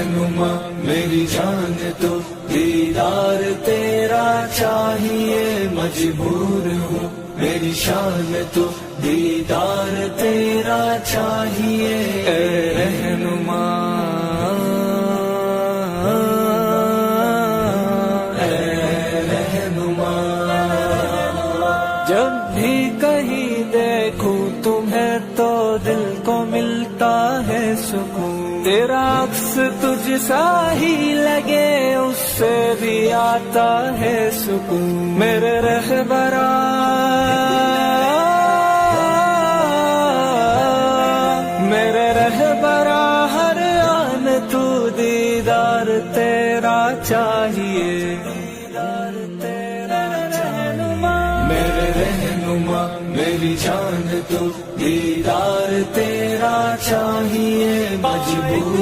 رہنما میری جان تو دیدار تیرا چاہیے، مجبور ہوں میری شان تو دیدار تیرا چاہیے، اے رہنما جب بھی کہیں دیکھوں تمہیں تو دل کو ملتا ہے سکون، تیرا عکس تجھ سا ہی لگے اس سے بھی آتا ہے سکون، میرے رہبرا میرے رہبرا ہر آن تو دیدار تیرا چاہیے، میرے رہنما میری جان تو دیدار تیرا چاہیے، مجبور